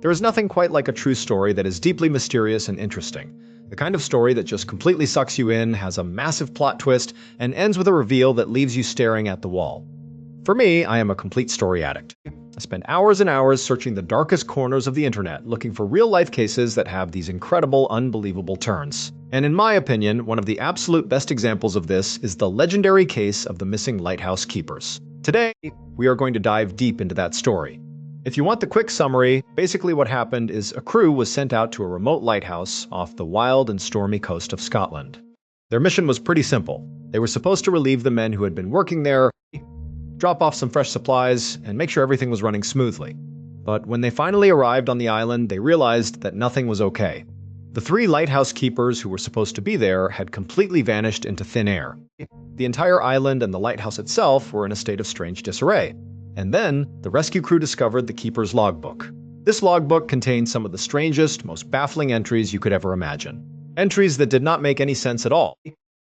There is nothing quite like a true story that is deeply mysterious and interesting. The kind of story that just completely sucks you in, has a massive plot twist, and ends with a reveal that leaves you staring at the wall. For me, I am a complete story addict. I spend hours and hours searching the darkest corners of the internet looking for real-life cases that have these incredible, unbelievable turns. And in my opinion, one of the absolute best examples of this is the legendary case of the missing lighthouse keepers. Today, we are going to dive deep into that story. If you want the quick summary, basically what happened is a crew was sent out to a remote lighthouse off the wild and stormy coast of Scotland. Their mission was pretty simple. They were supposed to relieve the men who had been working there, drop off some fresh supplies, and make sure everything was running smoothly. But when they finally arrived on the island, they realized that nothing was okay. The 3 lighthouse keepers who were supposed to be there had completely vanished into thin air. The entire island and the lighthouse itself were in a state of strange disarray. And then, the rescue crew discovered the keeper's logbook. This logbook contained some of the strangest, most baffling entries you could ever imagine. Entries that did not make any sense at all.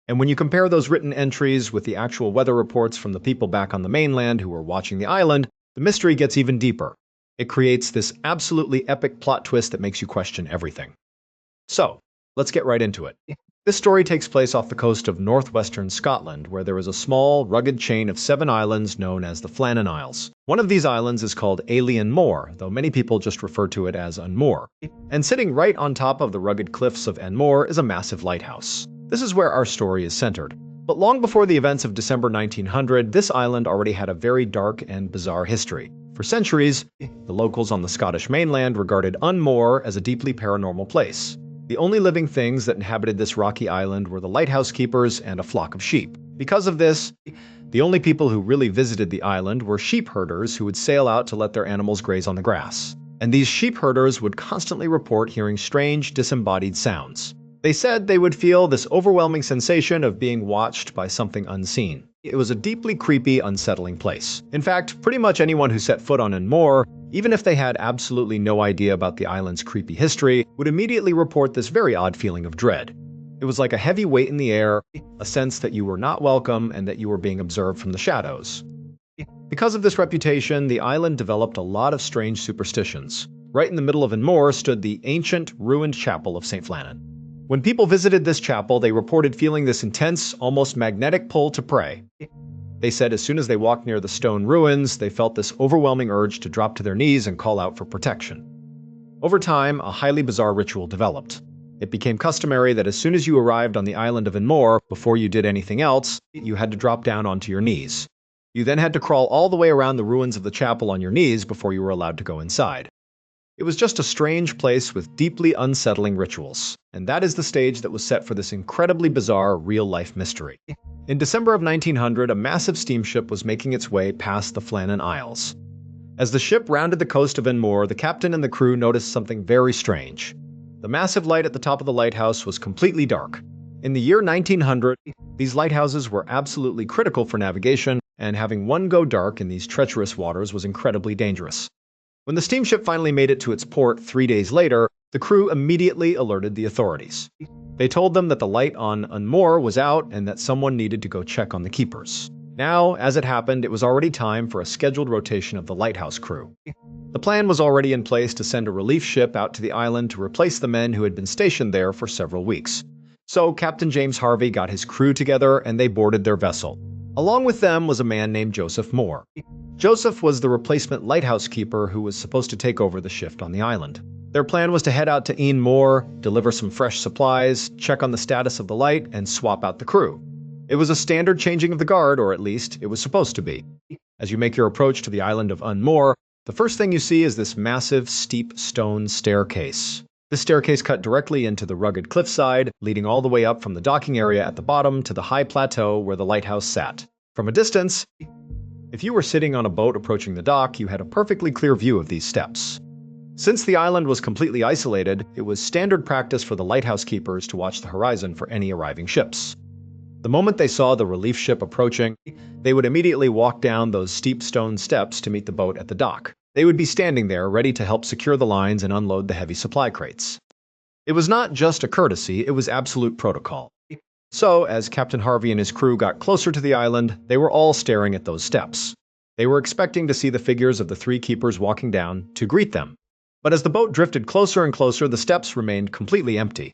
And when you compare those written entries with the actual weather reports from the people back on the mainland who were watching the island, the mystery gets even deeper. It creates this absolutely epic plot twist that makes you question everything. So, let's get right into it. This story takes place off the coast of northwestern Scotland, where there is a small, rugged chain of 7 islands known as the Flannan Isles. One of these islands is called Alien Moor, though many people just refer to it as Unmoor. And sitting right on top of the rugged cliffs of Unmoor is a massive lighthouse. This is where our story is centered. But long before the events of December 1900, this island already had a very dark and bizarre history. For centuries, the locals on the Scottish mainland regarded Unmoor as a deeply paranormal place. The only living things that inhabited this rocky island were the lighthouse keepers and a flock of sheep. Because of this, the only people who really visited the island were sheep herders who would sail out to let their animals graze on the grass. And these sheep herders would constantly report hearing strange, disembodied sounds. They said they would feel this overwhelming sensation of being watched by something unseen. It was a deeply creepy, unsettling place. In fact, pretty much anyone who set foot on Unmoor, even if they had absolutely no idea about the island's creepy history, would immediately report this very odd feeling of dread. It was like a heavy weight in the air, a sense that you were not welcome and that you were being observed from the shadows. Because of this reputation, the island developed a lot of strange superstitions. Right in the middle of Unmoor stood the ancient, ruined chapel of St. Flannan. When people visited this chapel, they reported feeling this intense, almost magnetic pull to pray. They said as soon as they walked near the stone ruins, they felt this overwhelming urge to drop to their knees and call out for protection. Over time, a highly bizarre ritual developed. It became customary that as soon as you arrived on the island of Unmoor, before you did anything else, you had to drop down onto your knees. You then had to crawl all the way around the ruins of the chapel on your knees before you were allowed to go inside. It was just a strange place with deeply unsettling rituals, and that is the stage that was set for this incredibly bizarre real-life mystery. In December of 1900, a massive steamship was making its way past the Flannan Isles. As the ship rounded the coast of Unmoor, the captain and the crew noticed something very strange. The massive light at the top of the lighthouse was completely dark. In the year 1900, these lighthouses were absolutely critical for navigation, and having one go dark in these treacherous waters was incredibly dangerous. When the steamship finally made it to its port 3 days later, the crew immediately alerted the authorities. They told them that the light on Unmoor was out and that someone needed to go check on the keepers. Now, as it happened, it was already time for a scheduled rotation of the lighthouse crew. The plan was already in place to send a relief ship out to the island to replace the men who had been stationed there for several weeks. So Captain James Harvey got his crew together and they boarded their vessel. Along with them was a man named Joseph Moore. Joseph was the replacement lighthouse keeper who was supposed to take over the shift on the island. Their plan was to head out to Moor, deliver some fresh supplies, check on the status of the light, and swap out the crew. It was a standard changing of the guard, or at least it was supposed to be. As you make your approach to the island of Unmoor, the first thing you see is this massive, steep stone staircase. This staircase cut directly into the rugged cliffside, leading all the way up from the docking area at the bottom to the high plateau where the lighthouse sat. From a distance, if you were sitting on a boat approaching the dock, you had a perfectly clear view of these steps. Since the island was completely isolated, it was standard practice for the lighthouse keepers to watch the horizon for any arriving ships. The moment they saw the relief ship approaching, they would immediately walk down those steep stone steps to meet the boat at the dock. They would be standing there, ready to help secure the lines and unload the heavy supply crates. It was not just a courtesy, it was absolute protocol. So, as Captain Harvey and his crew got closer to the island, they were all staring at those steps. They were expecting to see the figures of the 3 keepers walking down to greet them. But as the boat drifted closer and closer, the steps remained completely empty.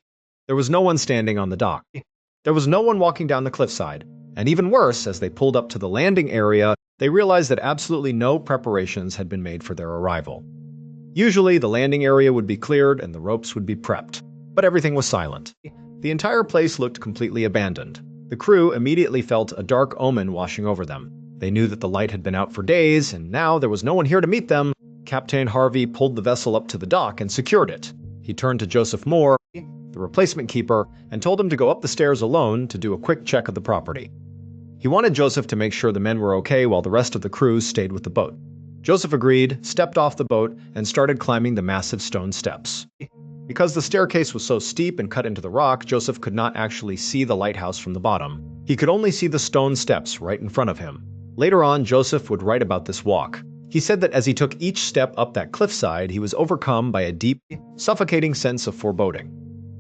There was no one standing on the dock. There was no one walking down the cliffside. And even worse, as they pulled up to the landing area, they realized that absolutely no preparations had been made for their arrival. Usually, the landing area would be cleared and the ropes would be prepped, but everything was silent. The entire place looked completely abandoned. The crew immediately felt a dark omen washing over them. They knew that the light had been out for days, and now there was no one here to meet them. Captain Harvey pulled the vessel up to the dock and secured it. He turned to Joseph Moore, the replacement keeper, and told him to go up the stairs alone to do a quick check of the property. He wanted Joseph to make sure the men were okay while the rest of the crew stayed with the boat. Joseph agreed, stepped off the boat, and started climbing the massive stone steps. Because the staircase was so steep and cut into the rock, Joseph could not actually see the lighthouse from the bottom. He could only see the stone steps right in front of him. Later on, Joseph would write about this walk. He said that as he took each step up that cliffside, he was overcome by a deep, suffocating sense of foreboding.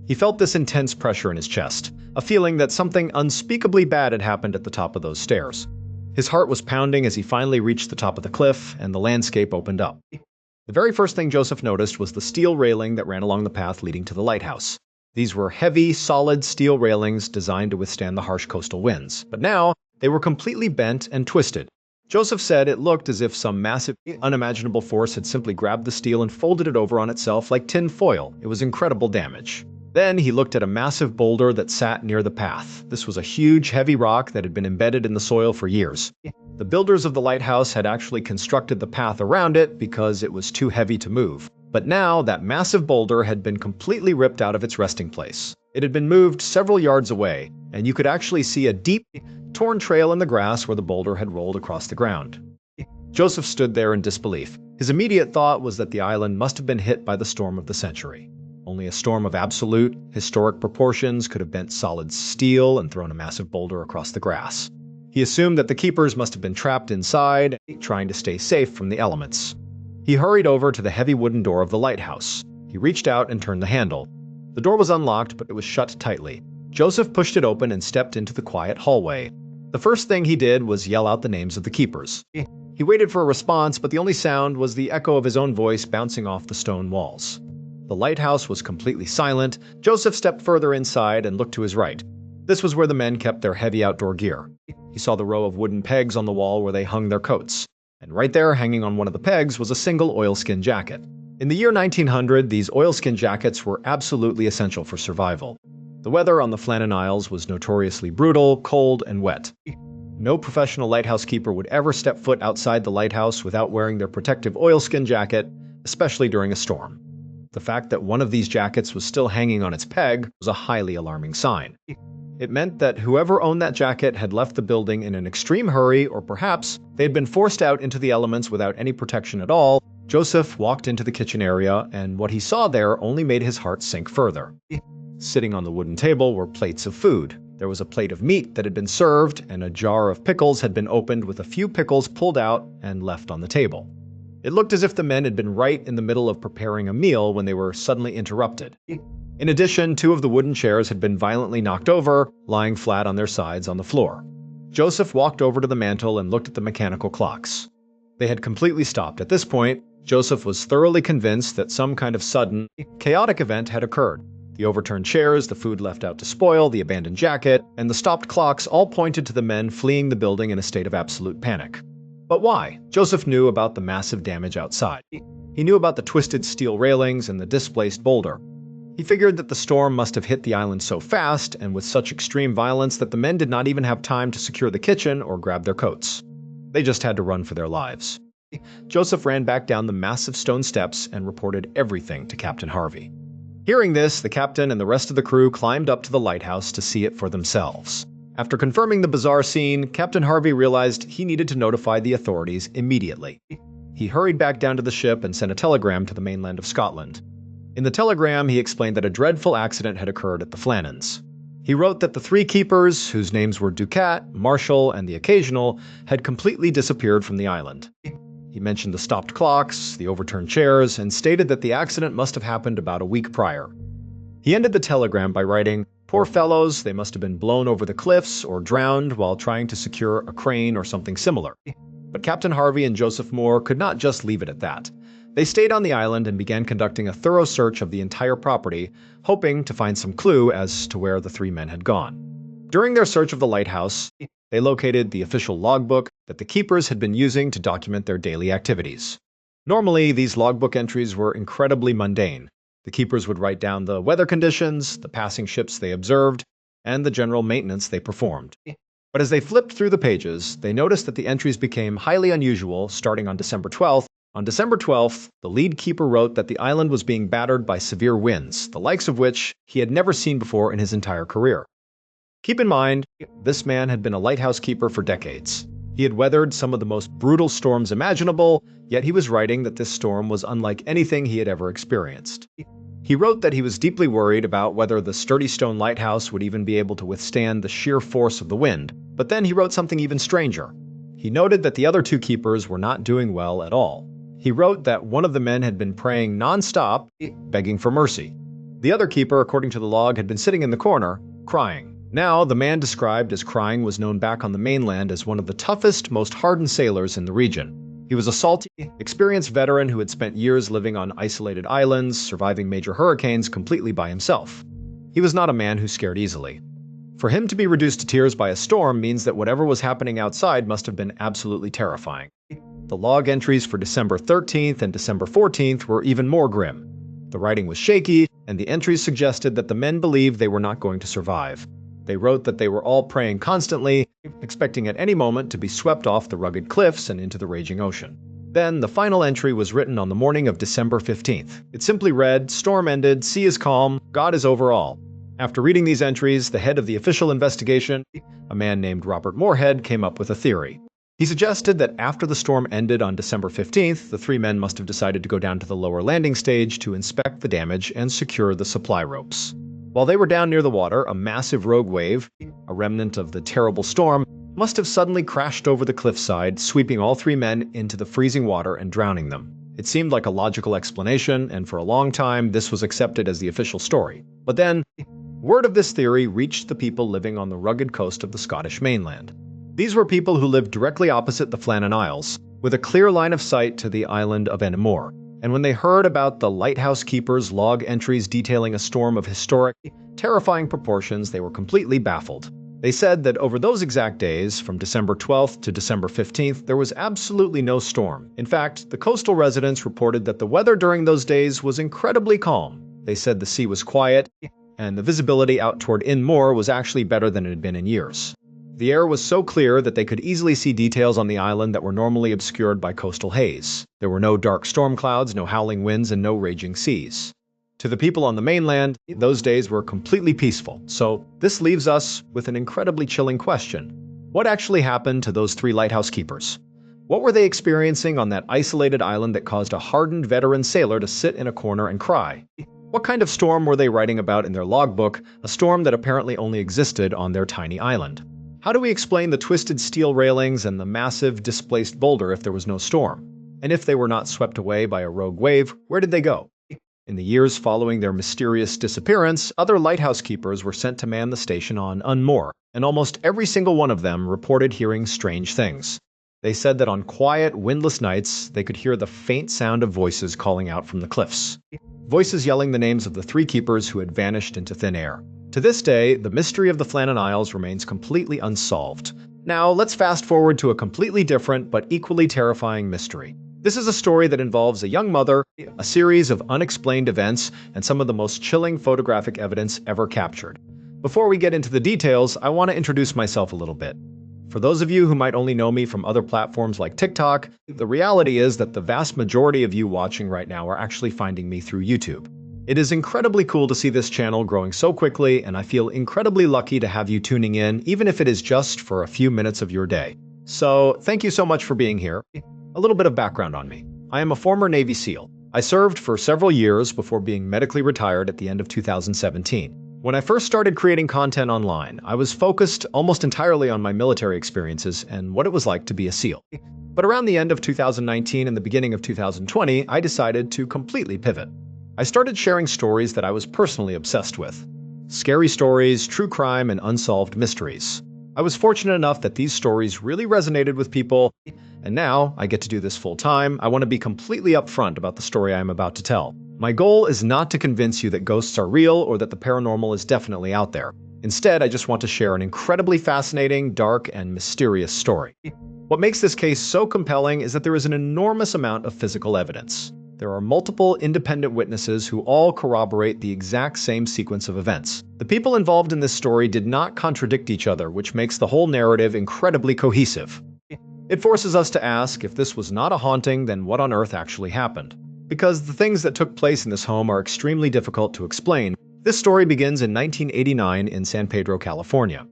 He felt this intense pressure in his chest, a feeling that something unspeakably bad had happened at the top of those stairs. His heart was pounding as he finally reached the top of the cliff and the landscape opened up. The very first thing Joseph noticed was the steel railing that ran along the path leading to the lighthouse. These were heavy, solid steel railings designed to withstand the harsh coastal winds, but now they were completely bent and twisted. Joseph said it looked as if some massive, unimaginable force had simply grabbed the steel and folded it over on itself like tin foil. It was incredible damage. Then he looked at a massive boulder that sat near the path. This was a huge, heavy rock that had been embedded in the soil for years. The builders of the lighthouse had actually constructed the path around it because it was too heavy to move. But now, that massive boulder had been completely ripped out of its resting place. It had been moved several yards away, and you could actually see a deep, torn trail in the grass where the boulder had rolled across the ground. Joseph stood there in disbelief. His immediate thought was that the island must have been hit by the storm of the century. Only a storm of absolute, historic proportions could have bent solid steel and thrown a massive boulder across the grass. He assumed that the keepers must have been trapped inside, trying to stay safe from the elements. He hurried over to the heavy wooden door of the lighthouse. He reached out and turned the handle. The door was unlocked, but it was shut tightly. Joseph pushed it open and stepped into the quiet hallway. The first thing he did was yell out the names of the keepers. He waited for a response, but the only sound was the echo of his own voice bouncing off the stone walls. The lighthouse was completely silent. Joseph stepped further inside and looked to his right. This was where the men kept their heavy outdoor gear. He saw the row of wooden pegs on the wall where they hung their coats. And right there, hanging on one of the pegs, was a single oilskin jacket. In the year 1900, these oilskin jackets were absolutely essential for survival. The weather on the Flannan Isles was notoriously brutal, cold, and wet. No professional lighthouse keeper would ever step foot outside the lighthouse without wearing their protective oilskin jacket, especially during a storm. The fact that one of these jackets was still hanging on its peg was a highly alarming sign. It meant that whoever owned that jacket had left the building in an extreme hurry, or perhaps they had been forced out into the elements without any protection at all. Joseph walked into the kitchen area, and what he saw there only made his heart sink further. Sitting on the wooden table were plates of food. There was a plate of meat that had been served, and a jar of pickles had been opened with a few pickles pulled out and left on the table. It looked as if the men had been right in the middle of preparing a meal when they were suddenly interrupted. In addition, 2 of the wooden chairs had been violently knocked over, lying flat on their sides on the floor. Joseph walked over to the mantel and looked at the mechanical clocks. They had completely stopped. At this point, Joseph was thoroughly convinced that some kind of sudden, chaotic event had occurred. The overturned chairs, the food left out to spoil, the abandoned jacket, and the stopped clocks all pointed to the men fleeing the building in a state of absolute panic. But why? Joseph knew about the massive damage outside. He knew about the twisted steel railings and the displaced boulder. He figured that the storm must have hit the island so fast and with such extreme violence that the men did not even have time to secure the kitchen or grab their coats. They just had to run for their lives. Joseph ran back down the massive stone steps and reported everything to Captain Harvey. Hearing this, the captain and the rest of the crew climbed up to the lighthouse to see it for themselves. After confirming the bizarre scene, Captain Harvey realized he needed to notify the authorities immediately. He hurried back down to the ship and sent a telegram to the mainland of Scotland. In the telegram, he explained that a dreadful accident had occurred at the Flannans. He wrote that the 3 keepers, whose names were Ducat, Marshall, and the Occasional, had completely disappeared from the island. He mentioned the stopped clocks, the overturned chairs, and stated that the accident must have happened about a week prior. He ended the telegram by writing, "Poor fellows, they must have been blown over the cliffs or drowned while trying to secure a crane or something similar." But Captain Harvey and Joseph Moore could not just leave it at that. They stayed on the island and began conducting a thorough search of the entire property, hoping to find some clue as to where the three men had gone. During their search of the lighthouse, they located the official logbook that the keepers had been using to document their daily activities. Normally, these logbook entries were incredibly mundane. The keepers would write down the weather conditions, the passing ships they observed, and the general maintenance they performed. But as they flipped through the pages, they noticed that the entries became highly unusual starting on December 12th. On December 12th, the lead keeper wrote that the island was being battered by severe winds, the likes of which he had never seen before in his entire career. Keep in mind, this man had been a lighthouse keeper for decades. He had weathered some of the most brutal storms imaginable, yet he was writing that this storm was unlike anything he had ever experienced. He wrote that he was deeply worried about whether the sturdy stone lighthouse would even be able to withstand the sheer force of the wind, but then he wrote something even stranger. He noted that the other two keepers were not doing well at all. He wrote that one of the men had been praying non-stop, begging for mercy. The other keeper, according to the log, had been sitting in the corner, crying. Now, the man described as crying was known back on the mainland as one of the toughest, most hardened sailors in the region. He was a salty, experienced veteran who had spent years living on isolated islands, surviving major hurricanes completely by himself. He was not a man who scared easily. For him to be reduced to tears by a storm means that whatever was happening outside must have been absolutely terrifying. The log entries for December 13th and December 14th were even more grim. The writing was shaky, and the entries suggested that the men believed they were not going to survive. They wrote that they were all praying constantly, expecting at any moment to be swept off the rugged cliffs and into the raging ocean. Then, the final entry was written on the morning of December 15th. It simply read, "Storm ended, sea is calm, God is over all." After reading these entries, the head of the official investigation, a man named Robert Moorhead, came up with a theory. He suggested that after the storm ended on December 15th, the three men must have decided to go down to the lower landing stage to inspect the damage and secure the supply ropes. While they were down near the water, a massive rogue wave, a remnant of the terrible storm, must have suddenly crashed over the cliffside, sweeping all three men into the freezing water and drowning them. It seemed like a logical explanation, and for a long time this was accepted as the official story. But then, word of this theory reached the people living on the rugged coast of the Scottish mainland. These were people who lived directly opposite the Flannan Isles, with a clear line of sight to the island of Enamore. And when they heard about the lighthouse keeper's log entries detailing a storm of historic, terrifying proportions, they were completely baffled. They said that over those exact days, from December 12th to December 15th, there was absolutely no storm. In fact, the coastal residents reported that the weather during those days was incredibly calm. They said the sea was quiet, and the visibility out toward Inmore was actually better than it had been in years. The air was so clear that they could easily see details on the island that were normally obscured by coastal haze. There were no dark storm clouds, no howling winds, and no raging seas. To the people on the mainland, those days were completely peaceful. So this leaves us with an incredibly chilling question. What actually happened to those three lighthouse keepers? What were they experiencing on that isolated island that caused a hardened veteran sailor to sit in a corner and cry? What kind of storm were they writing about in their logbook, a storm that apparently only existed on their tiny island? How do we explain the twisted steel railings and the massive displaced boulder if there was no storm? And if they were not swept away by a rogue wave, where did they go? In the years following their mysterious disappearance, other lighthouse keepers were sent to man the station on Unmore, and almost every single one of them reported hearing strange things. They said that on quiet, windless nights, they could hear the faint sound of voices calling out from the cliffs. Voices yelling the names of the three keepers who had vanished into thin air. To this day, the mystery of the Flannan Isles remains completely unsolved. Now, let's fast forward to a completely different but equally terrifying mystery. This is a story that involves a young mother, a series of unexplained events, and some of the most chilling photographic evidence ever captured. Before we get into the details, I want to introduce myself a little bit. For those of you who might only know me from other platforms like TikTok, the reality is that the vast majority of you watching right now are actually finding me through YouTube. It is incredibly cool to see this channel growing so quickly, and I feel incredibly lucky to have you tuning in, even if it is just for a few minutes of your day. So, thank you so much for being here. A little bit of background on me. I am a former Navy SEAL. I served for several years before being medically retired at the end of 2017. When I first started creating content online, I was focused almost entirely on my military experiences and what it was like to be a SEAL. But around the end of 2019 and the beginning of 2020, I decided to completely pivot. I started sharing stories that I was personally obsessed with. Scary stories, true crime, and unsolved mysteries. I was fortunate enough that these stories really resonated with people, and now I get to do this full time. I want to be completely upfront about the story I am about to tell. My goal is not to convince you that ghosts are real or that the paranormal is definitely out there. Instead, I just want to share an incredibly fascinating, dark, and mysterious story. What makes this case so compelling is that there is an enormous amount of physical evidence. There are multiple independent witnesses who all corroborate the exact same sequence of events. The people involved in this story did not contradict each other, which makes the whole narrative incredibly cohesive. It forces us to ask, if this was not a haunting, then what on earth actually happened? Because the things that took place in this home are extremely difficult to explain. This story begins in 1989 in San Pedro, California.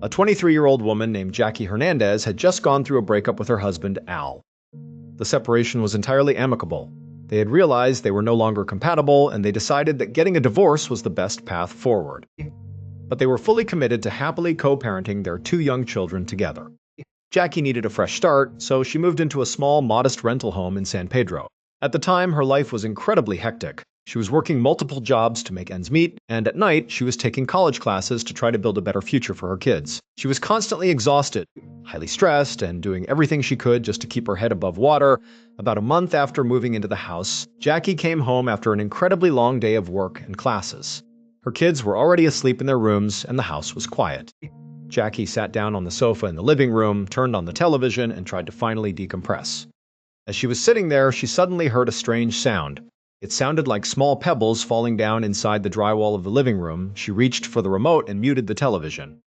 A 23-year-old woman named Jackie Hernandez had just gone through a breakup with her husband, Al. The separation was entirely amicable. They had realized they were no longer compatible, and they decided that getting a divorce was the best path forward. But they were fully committed to happily co-parenting their 2 young children together. Jackie needed a fresh start, so she moved into a small, modest rental home in San Pedro. At the time, her life was incredibly hectic. She was working multiple jobs to make ends meet, and at night, she was taking college classes to try to build a better future for her kids. She was constantly exhausted, highly stressed, and doing everything she could just to keep her head above water. About a month after moving into the house, Jackie came home after an incredibly long day of work and classes. Her kids were already asleep in their rooms, and the house was quiet. Jackie sat down on the sofa in the living room, turned on the television, and tried to finally decompress. As she was sitting there, she suddenly heard a strange sound. It sounded like small pebbles falling down inside the drywall of the living room. She reached for the remote and muted the television.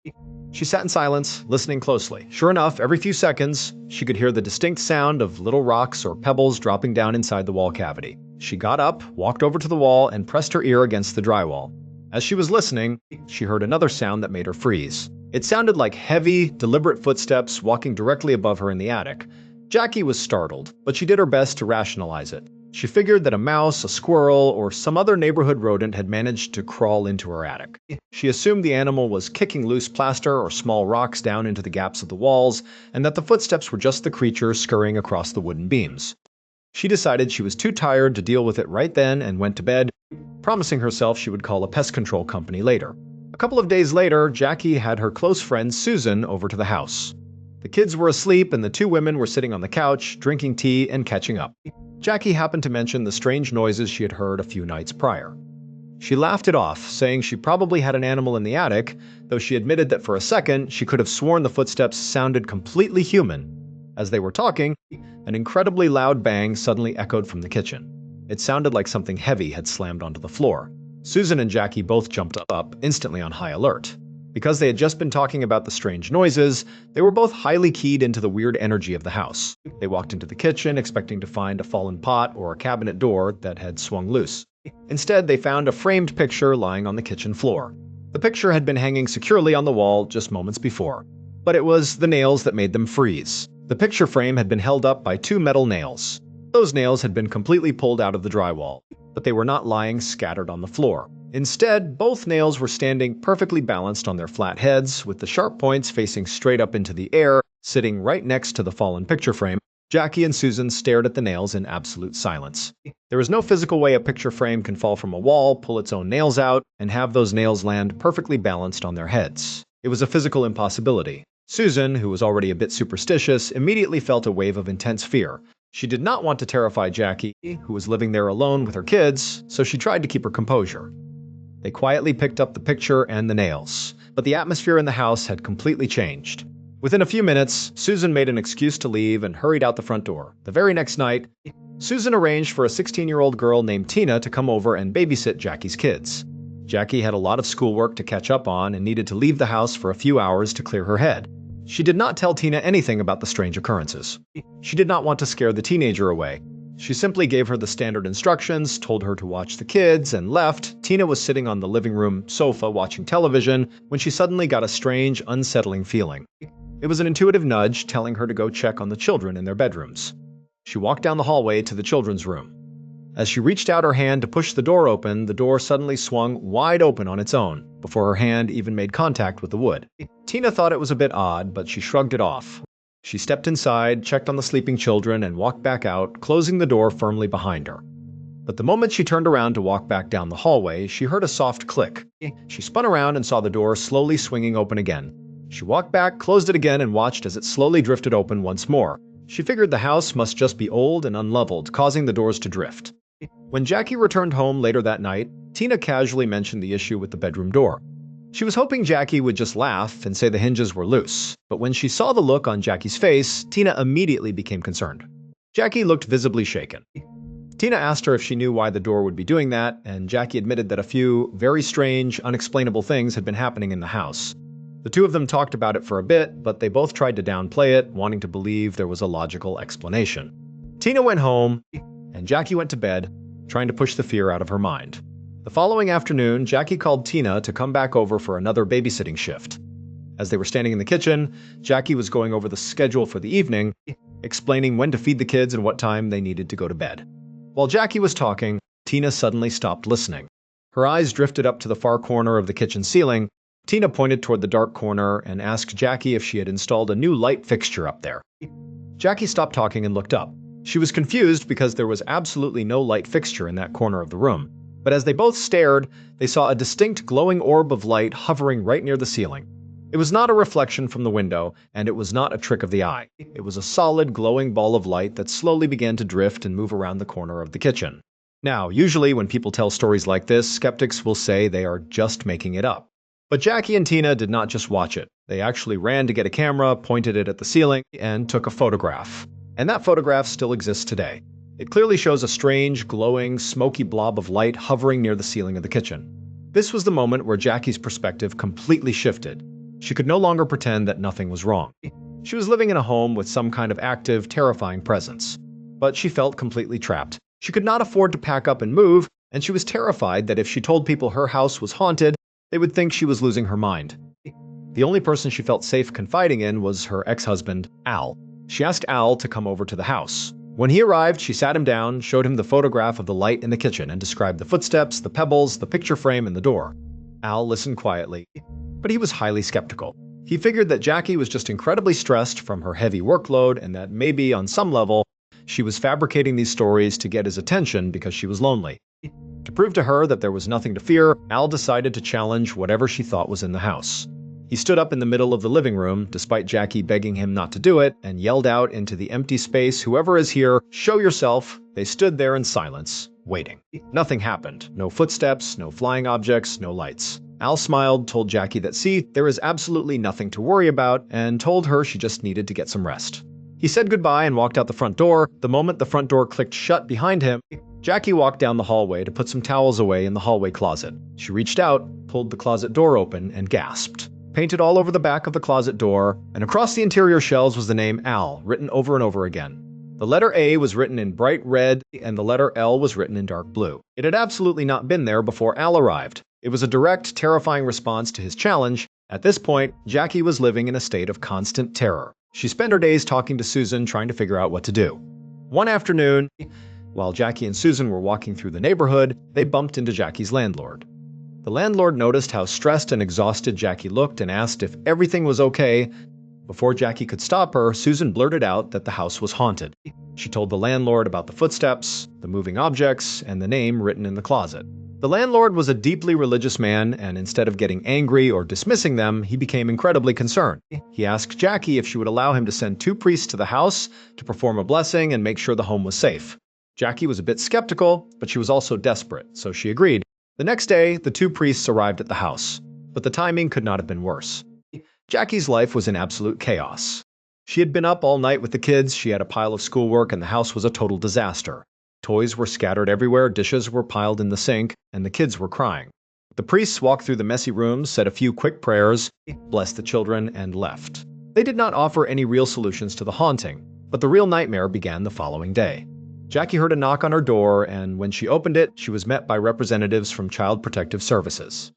She sat in silence, listening closely. Sure enough, every few seconds, she could hear the distinct sound of little rocks or pebbles dropping down inside the wall cavity. She got up, walked over to the wall, and pressed her ear against the drywall. As she was listening, she heard another sound that made her freeze. It sounded like heavy, deliberate footsteps walking directly above her in the attic. Jackie was startled, but she did her best to rationalize it. She figured that a mouse, a squirrel, or some other neighborhood rodent had managed to crawl into her attic. She assumed the animal was kicking loose plaster or small rocks down into the gaps of the walls, and that the footsteps were just the creature scurrying across the wooden beams. She decided she was too tired to deal with it right then and went to bed, promising herself she would call a pest control company later. A couple of days later, Jackie had her close friend Susan over to the house. The kids were asleep and the 2 women were sitting on the couch, drinking tea and catching up. Jackie happened to mention the strange noises she had heard a few nights prior. She laughed it off, saying she probably had an animal in the attic, though she admitted that for a second she could have sworn the footsteps sounded completely human. As they were talking, an incredibly loud bang suddenly echoed from the kitchen. It sounded like something heavy had slammed onto the floor. Susan and Jackie both jumped up, instantly on high alert. Because they had just been talking about the strange noises, they were both highly keyed into the weird energy of the house. They walked into the kitchen, expecting to find a fallen pot or a cabinet door that had swung loose. Instead, they found a framed picture lying on the kitchen floor. The picture had been hanging securely on the wall just moments before, but it was the nails that made them freeze. The picture frame had been held up by 2 metal nails. Those nails had been completely pulled out of the drywall, but they were not lying scattered on the floor. Instead, both nails were standing perfectly balanced on their flat heads, with the sharp points facing straight up into the air, sitting right next to the fallen picture frame. Jackie and Susan stared at the nails in absolute silence. There is no physical way a picture frame can fall from a wall, pull its own nails out, and have those nails land perfectly balanced on their heads. It was a physical impossibility. Susan, who was already a bit superstitious, immediately felt a wave of intense fear. She did not want to terrify Jackie, who was living there alone with her kids, so she tried to keep her composure. They quietly picked up the picture and the nails, but the atmosphere in the house had completely changed. Within a few minutes, Susan made an excuse to leave and hurried out the front door. The very next night, Susan arranged for a 16-year-old girl named Tina to come over and babysit Jackie's kids. Jackie had a lot of schoolwork to catch up on and needed to leave the house for a few hours to clear her head. She did not tell Tina anything about the strange occurrences. She did not want to scare the teenager away. She simply gave her the standard instructions, told her to watch the kids, and left. Tina was sitting on the living room sofa watching television when she suddenly got a strange, unsettling feeling. It was an intuitive nudge telling her to go check on the children in their bedrooms. She walked down the hallway to the children's room. As she reached out her hand to push the door open, the door suddenly swung wide open on its own, before her hand even made contact with the wood. Tina thought it was a bit odd, but she shrugged it off. She stepped inside, checked on the sleeping children, and walked back out, closing the door firmly behind her. But the moment she turned around to walk back down the hallway, she heard a soft click. She spun around and saw the door slowly swinging open again. She walked back, closed it again, and watched as it slowly drifted open once more. She figured the house must just be old and unleveled, causing the doors to drift. When Jackie returned home later that night, Tina casually mentioned the issue with the bedroom door. She was hoping Jackie would just laugh and say the hinges were loose, but when she saw the look on Jackie's face, Tina immediately became concerned. Jackie looked visibly shaken. Tina asked her if she knew why the door would be doing that, and Jackie admitted that a few very strange, unexplainable things had been happening in the house. The two of them talked about it for a bit, but they both tried to downplay it, wanting to believe there was a logical explanation. Tina went home, and Jackie went to bed, trying to push the fear out of her mind. The following afternoon, Jackie called Tina to come back over for another babysitting shift. As they were standing in the kitchen, Jackie was going over the schedule for the evening, explaining when to feed the kids and what time they needed to go to bed. While Jackie was talking, Tina suddenly stopped listening. Her eyes drifted up to the far corner of the kitchen ceiling. Tina pointed toward the dark corner and asked Jackie if she had installed a new light fixture up there. Jackie stopped talking and looked up. She was confused because there was absolutely no light fixture in that corner of the room. But as they both stared, they saw a distinct glowing orb of light hovering right near the ceiling. It was not a reflection from the window, and it was not a trick of the eye. It was a solid, glowing ball of light that slowly began to drift and move around the corner of the kitchen. Now, usually when people tell stories like this, skeptics will say they are just making it up. But Jackie and Tina did not just watch it. They actually ran to get a camera, pointed it at the ceiling, and took a photograph. And that photograph still exists today. It clearly shows a strange, glowing, smoky blob of light hovering near the ceiling of the kitchen. This was the moment where Jackie's perspective completely shifted. She could no longer pretend that nothing was wrong. She was living in a home with some kind of active, terrifying presence. But she felt completely trapped. She could not afford to pack up and move, and she was terrified that if she told people her house was haunted, they would think she was losing her mind. The only person she felt safe confiding in was her ex-husband, Al. She asked Al to come over to the house. When he arrived, she sat him down, showed him the photograph of the light in the kitchen, and described the footsteps, the pebbles, the picture frame, and the door. Al listened quietly, but he was highly skeptical. He figured that Jackie was just incredibly stressed from her heavy workload and that maybe, on some level, she was fabricating these stories to get his attention because she was lonely. To prove to her that there was nothing to fear, Al decided to challenge whatever she thought was in the house. He stood up in the middle of the living room, despite Jackie begging him not to do it, and yelled out into the empty space, "Whoever is here, show yourself." They stood there in silence, waiting. Nothing happened. No footsteps, no flying objects, no lights. Al smiled, told Jackie that, "See, there is absolutely nothing to worry about," and told her she just needed to get some rest. He said goodbye and walked out the front door. The moment the front door clicked shut behind him, Jackie walked down the hallway to put some towels away in the hallway closet. She reached out, pulled the closet door open, and gasped. Painted all over the back of the closet door, and across the interior shelves was the name Al, written over and over again. The letter A was written in bright red, and the letter L was written in dark blue. It had absolutely not been there before Al arrived. It was a direct, terrifying response to his challenge. At this point, Jackie was living in a state of constant terror. She spent her days talking to Susan, trying to figure out what to do. One afternoon, while Jackie and Susan were walking through the neighborhood, they bumped into Jackie's landlord. The landlord noticed how stressed and exhausted Jackie looked and asked if everything was okay. Before Jackie could stop her, Susan blurted out that the house was haunted. She told the landlord about the footsteps, the moving objects, and the name written in the closet. The landlord was a deeply religious man, and instead of getting angry or dismissing them, he became incredibly concerned. He asked Jackie if she would allow him to send 2 priests to the house to perform a blessing and make sure the home was safe. Jackie was a bit skeptical, but she was also desperate, so she agreed. The next day, the 2 priests arrived at the house, but the timing could not have been worse. Jackie's life was in absolute chaos. She had been up all night with the kids, she had a pile of schoolwork, and the house was a total disaster. Toys were scattered everywhere, dishes were piled in the sink, and the kids were crying. The priests walked through the messy rooms, said a few quick prayers, blessed the children, and left. They did not offer any real solutions to the haunting, but the real nightmare began the following day. Jackie heard a knock on her door, and when she opened it, she was met by representatives from Child Protective Services.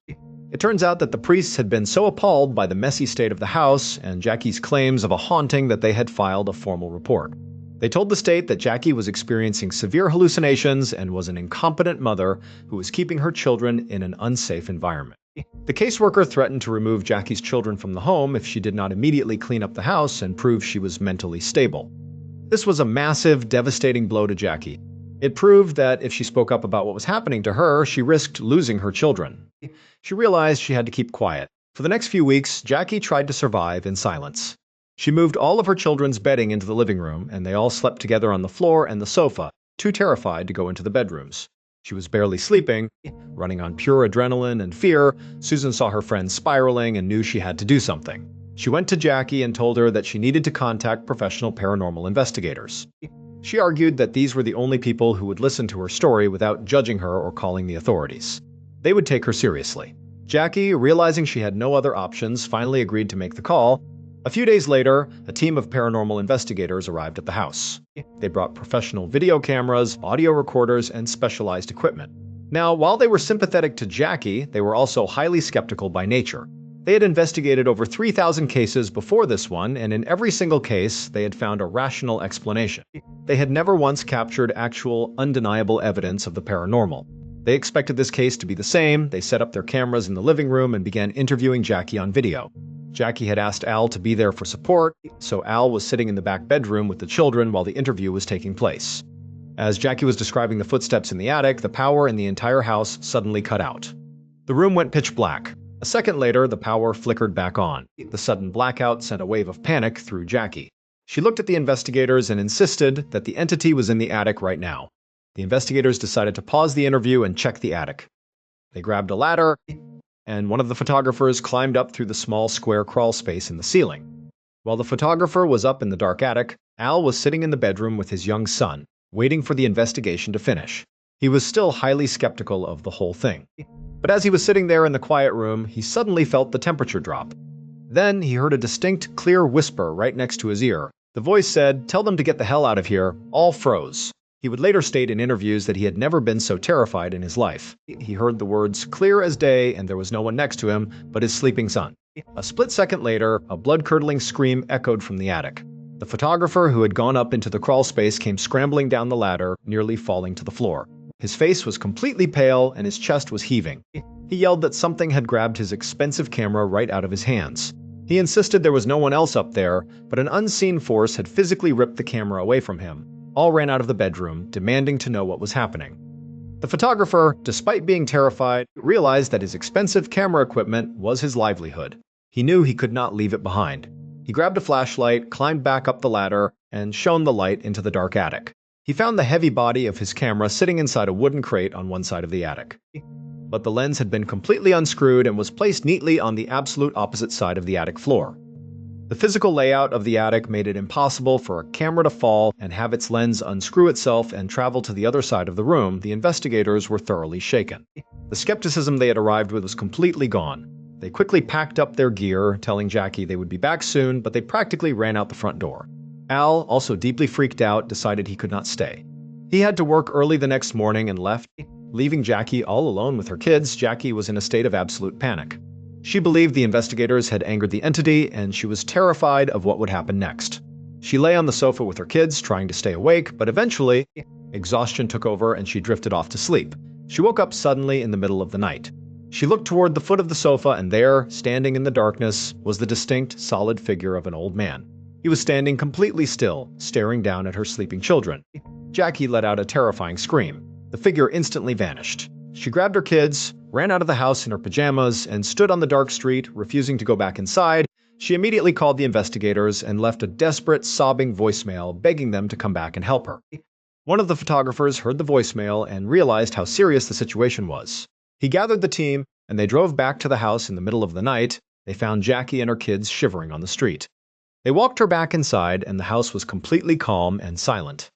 It turns out that the priests had been so appalled by the messy state of the house and Jackie's claims of a haunting that they had filed a formal report. They told the state that Jackie was experiencing severe hallucinations and was an incompetent mother who was keeping her children in an unsafe environment. The caseworker threatened to remove Jackie's children from the home if she did not immediately clean up the house and prove she was mentally stable. This was a massive, devastating blow to Jackie. It proved that if she spoke up about what was happening to her, she risked losing her children. She realized she had to keep quiet. For the next few weeks, Jackie tried to survive in silence. She moved all of her children's bedding into the living room, and they all slept together on the floor and the sofa, too terrified to go into the bedrooms. She was barely sleeping, running on pure adrenaline and fear. Susan saw her friend spiraling and knew she had to do something. She went to Jackie and told her that she needed to contact professional paranormal investigators. She argued that these were the only people who would listen to her story without judging her or calling the authorities. They would take her seriously. Jackie, realizing she had no other options, finally agreed to make the call. A few days later, a team of paranormal investigators arrived at the house. They brought professional video cameras, audio recorders, and specialized equipment. Now, while they were sympathetic to Jackie, they were also highly skeptical by nature. They had investigated over 3,000 cases before this one, and in every single case, they had found a rational explanation. They had never once captured actual, undeniable evidence of the paranormal. They expected this case to be the same. They set up their cameras in the living room and began interviewing Jackie on video. Jackie had asked Al to be there for support, so Al was sitting in the back bedroom with the children while the interview was taking place. As Jackie was describing the footsteps in the attic, the power in the entire house suddenly cut out. The room went pitch black. A second later, the power flickered back on. The sudden blackout sent a wave of panic through Jackie. She looked at the investigators and insisted that the entity was in the attic right now. The investigators decided to pause the interview and check the attic. They grabbed a ladder, and one of the photographers climbed up through the small square crawl space in the ceiling. While the photographer was up in the dark attic, Al was sitting in the bedroom with his young son, waiting for the investigation to finish. He was still highly skeptical of the whole thing. But as he was sitting there in the quiet room, he suddenly felt the temperature drop. Then he heard a distinct, clear whisper right next to his ear. The voice said, "Tell them to get the hell out of here." All froze. He would later state in interviews that he had never been so terrified in his life. He heard the words clear as day, and there was no one next to him but his sleeping son. A split second later, a blood-curdling scream echoed from the attic. The photographer who had gone up into the crawl space came scrambling down the ladder, nearly falling to the floor. His face was completely pale and his chest was heaving. He yelled that something had grabbed his expensive camera right out of his hands. He insisted there was no one else up there, but an unseen force had physically ripped the camera away from him. All ran out of the bedroom, demanding to know what was happening. The photographer, despite being terrified, realized that his expensive camera equipment was his livelihood. He knew he could not leave it behind. He grabbed a flashlight, climbed back up the ladder, and shone the light into the dark attic. He found the heavy body of his camera sitting inside a wooden crate on one side of the attic. But the lens had been completely unscrewed and was placed neatly on the absolute opposite side of the attic floor. The physical layout of the attic made it impossible for a camera to fall and have its lens unscrew itself and travel to the other side of the room. The investigators were thoroughly shaken. The skepticism they had arrived with was completely gone. They quickly packed up their gear, telling Jackie they would be back soon, but they practically ran out the front door. Al, also deeply freaked out, decided he could not stay. He had to work early the next morning and left, leaving Jackie all alone with her kids. Jackie was in a state of absolute panic. She believed the investigators had angered the entity, and she was terrified of what would happen next. She lay on the sofa with her kids, trying to stay awake, but eventually, exhaustion took over and she drifted off to sleep. She woke up suddenly in the middle of the night. She looked toward the foot of the sofa, and there, standing in the darkness, was the distinct, solid figure of an old man. He was standing completely still, staring down at her sleeping children. Jackie let out a terrifying scream. The figure instantly vanished. She grabbed her kids, ran out of the house in her pajamas, and stood on the dark street, refusing to go back inside. She immediately called the investigators and left a desperate, sobbing voicemail begging them to come back and help her. One of the photographers heard the voicemail and realized how serious the situation was. He gathered the team, and they drove back to the house in the middle of the night. They found Jackie and her kids shivering on the street. They walked her back inside, and the house was completely calm and silent.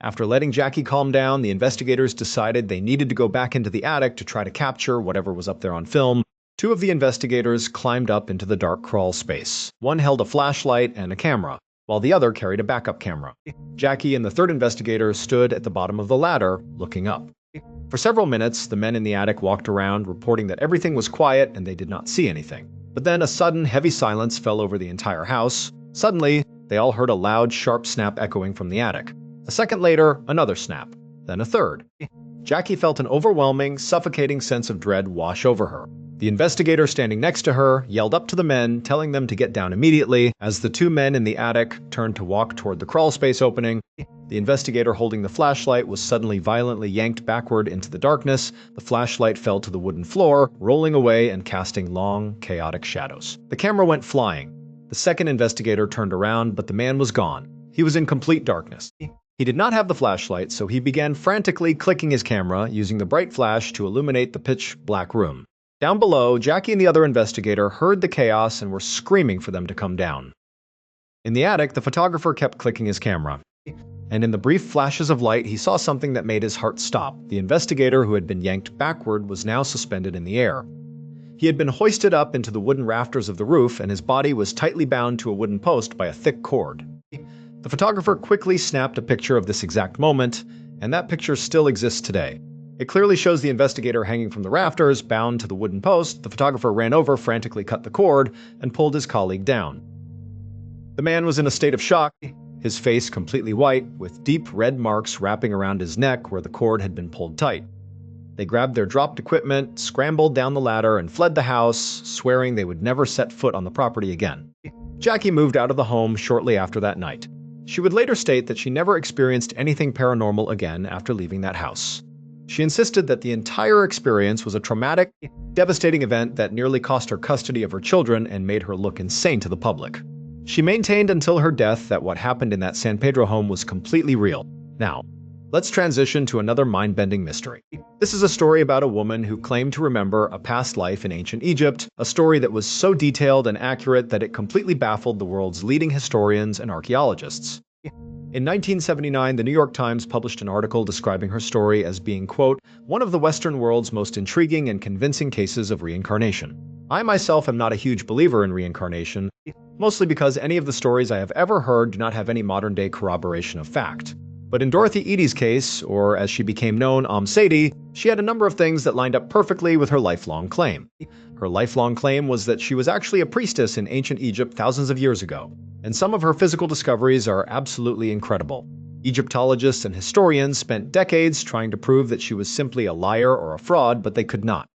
After letting Jackie calm down, the investigators decided they needed to go back into the attic to try to capture whatever was up there on film. Two of the investigators climbed up into the dark crawl space. One held a flashlight and a camera, while the other carried a backup camera. Jackie and the third investigator stood at the bottom of the ladder, looking up. For several minutes, the men in the attic walked around, reporting that everything was quiet and they did not see anything. But then a sudden, heavy silence fell over the entire house. Suddenly, they all heard a loud, sharp snap echoing from the attic. A second later, another snap, then a third. Jackie felt an overwhelming, suffocating sense of dread wash over her. The investigator standing next to her yelled up to the men, telling them to get down immediately. As the two men in the attic turned to walk toward the crawl space opening, the investigator holding the flashlight was suddenly violently yanked backward into the darkness. The flashlight fell to the wooden floor, rolling away and casting long, chaotic shadows. The camera went flying. The second investigator turned around, but the man was gone. He was in complete darkness. He did not have the flashlight, so he began frantically clicking his camera, using the bright flash to illuminate the pitch-black room. Down below, Jackie and the other investigator heard the chaos and were screaming for them to come down. In the attic, the photographer kept clicking his camera. And in the brief flashes of light, he saw something that made his heart stop. The investigator, who had been yanked backward, was now suspended in the air. He had been hoisted up into the wooden rafters of the roof, and his body was tightly bound to a wooden post by a thick cord. The photographer quickly snapped a picture of this exact moment, and that picture still exists today. It clearly shows the investigator hanging from the rafters, bound to the wooden post. The photographer ran over, frantically cut the cord, and pulled his colleague down. The man was in a state of shock, his face completely white, with deep red marks wrapping around his neck where the cord had been pulled tight. They grabbed their dropped equipment, scrambled down the ladder, and fled the house, swearing they would never set foot on the property again. Jackie moved out of the home shortly after that night. She would later state that she never experienced anything paranormal again after leaving that house. She insisted that the entire experience was a traumatic, devastating event that nearly cost her custody of her children and made her look insane to the public. She maintained until her death that what happened in that San Pedro home was completely real. Now, let's transition to another mind-bending mystery. This is a story about a woman who claimed to remember a past life in ancient Egypt, a story that was so detailed and accurate that it completely baffled the world's leading historians and archaeologists. In 1979, the New York Times published an article describing her story as being, quote, one of the Western world's most intriguing and convincing cases of reincarnation. I myself am not a huge believer in reincarnation, mostly because any of the stories I have ever heard do not have any modern-day corroboration of fact. But in Dorothy Eady's case, or as she became known, Sadie, she had a number of things that lined up perfectly with her lifelong claim. Her lifelong claim was that she was actually a priestess in ancient Egypt thousands of years ago. And some of her physical discoveries are absolutely incredible. Egyptologists and historians spent decades trying to prove that she was simply a liar or a fraud, but they could not.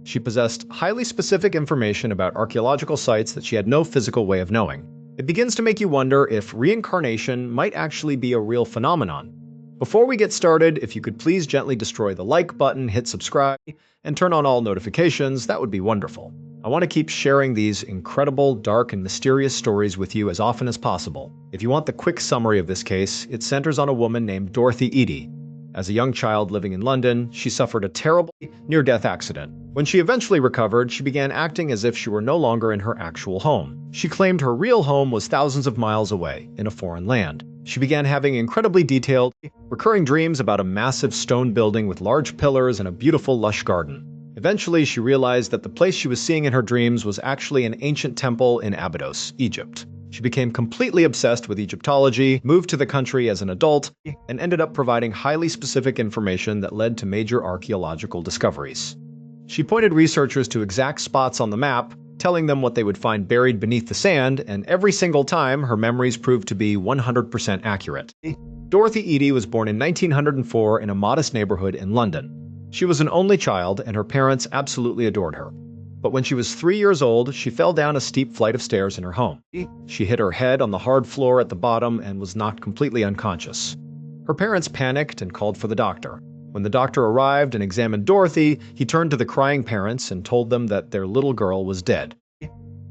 She possessed highly specific information about archaeological sites that she had no physical way of knowing. It begins to make you wonder if reincarnation might actually be a real phenomenon. Before we get started, if you could please gently destroy the like button, hit subscribe, and turn on all notifications, that would be wonderful. I want to keep sharing these incredible, dark, and mysterious stories with you as often as possible. If you want the quick summary of this case, it centers on a woman named Dorothy Eady. As a young child living in London, she suffered a terrible near-death accident. When she eventually recovered, she began acting as if she were no longer in her actual home. She claimed her real home was thousands of miles away, in a foreign land. She began having incredibly detailed, recurring dreams about a massive stone building with large pillars and a beautiful, lush garden. Eventually, she realized that the place she was seeing in her dreams was actually an ancient temple in Abydos, Egypt. She became completely obsessed with Egyptology, moved to the country as an adult, and ended up providing highly specific information that led to major archaeological discoveries. She pointed researchers to exact spots on the map, telling them what they would find buried beneath the sand, and every single time, her memories proved to be 100% accurate. Dorothy Eady was born in 1904 in a modest neighborhood in London. She was an only child, and her parents absolutely adored her. But when she was 3 years old, she fell down a steep flight of stairs in her home. She hit her head on the hard floor at the bottom and was knocked completely unconscious. Her parents panicked and called for the doctor. When the doctor arrived and examined Dorothy, he turned to the crying parents and told them that their little girl was dead.